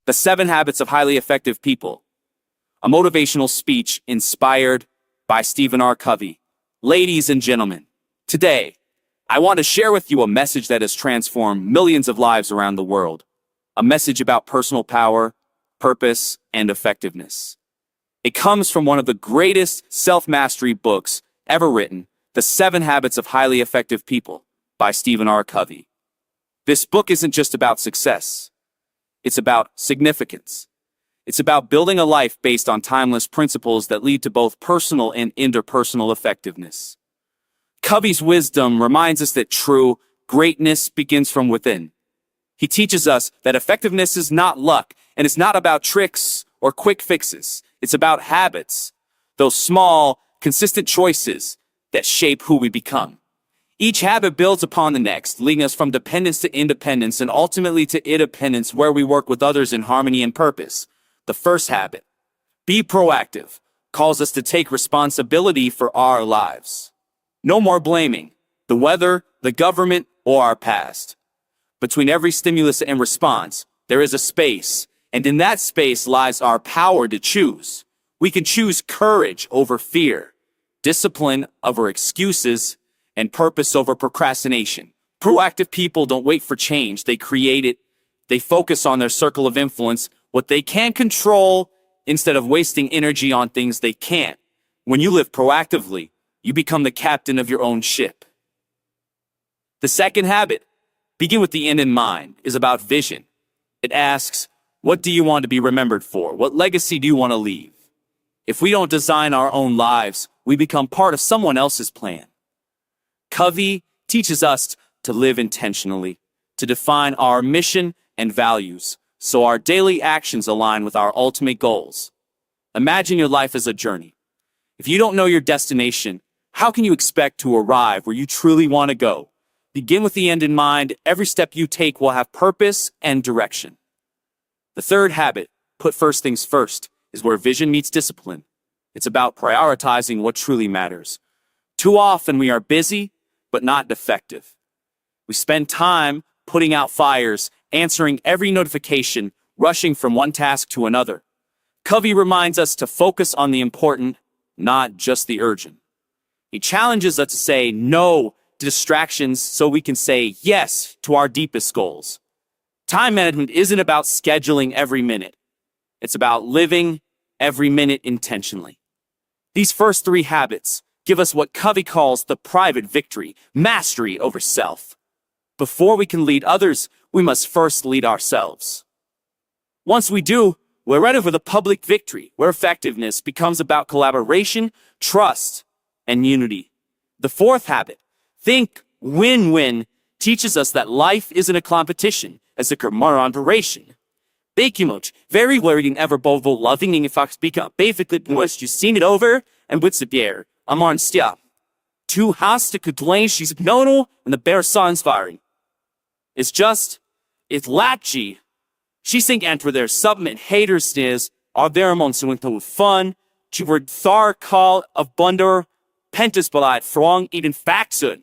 The 7 Habits of Highly Effective People, a motivational speech inspired by Stephen R. Covey. Ladies and gentlemen, today, I want to share with you a message that has transformed millions of lives around the world. A message about personal power, purpose, and effectiveness. It comes from one of the greatest self-mastery books ever written, The 7 Habits of Highly Effective People by Stephen R. Covey. This book isn't just about success. It's about significance. It's about building a life based on timeless principles that lead to both personal and interpersonal effectiveness. Covey's wisdom reminds us that true greatness begins from within. He teaches us that effectiveness is not luck, and it's not about tricks or quick fixes. It's about habits, those small, consistent choices that shape who we become. Each habit builds upon the next, leading us from dependence to independence and ultimately to independence, where we work with others in harmony and purpose. The first habit, be proactive, calls us to take responsibility for our lives. No more blaming the weather, the government, or our past. Between every stimulus and response, there is a space, and in that space lies our power to choose. We can choose courage over fear, discipline over excuses, and purpose over procrastination. Proactive people don't wait for change, they create it. They focus on their circle of influence, what they can control, instead of wasting energy on things they can't. When you live proactively, you become the captain of your own ship. The second habit, begin with the end in mind, is about vision. It asks, what do you want to be remembered for? What legacy do you want to leave? If we don't design our own lives, we become part of someone else's plan. Covey teaches us to live intentionally, to define our mission and values, so our daily actions align with our ultimate goals. Imagine your life as a journey. If you don't know your destination, how can you expect to arrive where you truly want to go? Begin with the end in mind. Every step you take will have purpose and direction. The third habit, put first things first, is where vision meets discipline. It's about prioritizing what truly matters. Too often we are busy, but not effective. We spend time putting out fires, answering every notification, rushing from one task to another. Covey reminds us to focus on the important, not just the urgent. He challenges us to say no to distractions so we can say yes to our deepest goals. Time management isn't about scheduling every minute. It's about living every minute intentionally. These first 3 habits give us what Covey calls the private victory, mastery over self. Before we can lead others, we must first lead ourselves. Once we do, we're ready for the public victory, where effectiveness becomes about collaboration, trust, and unity. The fourth habit, think win-win, teaches us that life isn't a competition, it's a collaboration. Bakimot, very worrying ever bovo loving if I speak up, basically was just seen it over and with the bear. I'm on step. 2 has to complain she's nono and the bear son's firing. It's latchy. She think enter their submit haters is are there amongst with fun. She were thar call of bunder pentus belite throng eating faxun.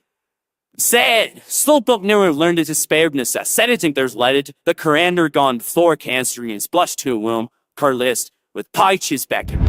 Said still book never learned to sparedness. Said I think there's lighted the coriander gone floor cancer and blush to a womb, car list with pie cheese back in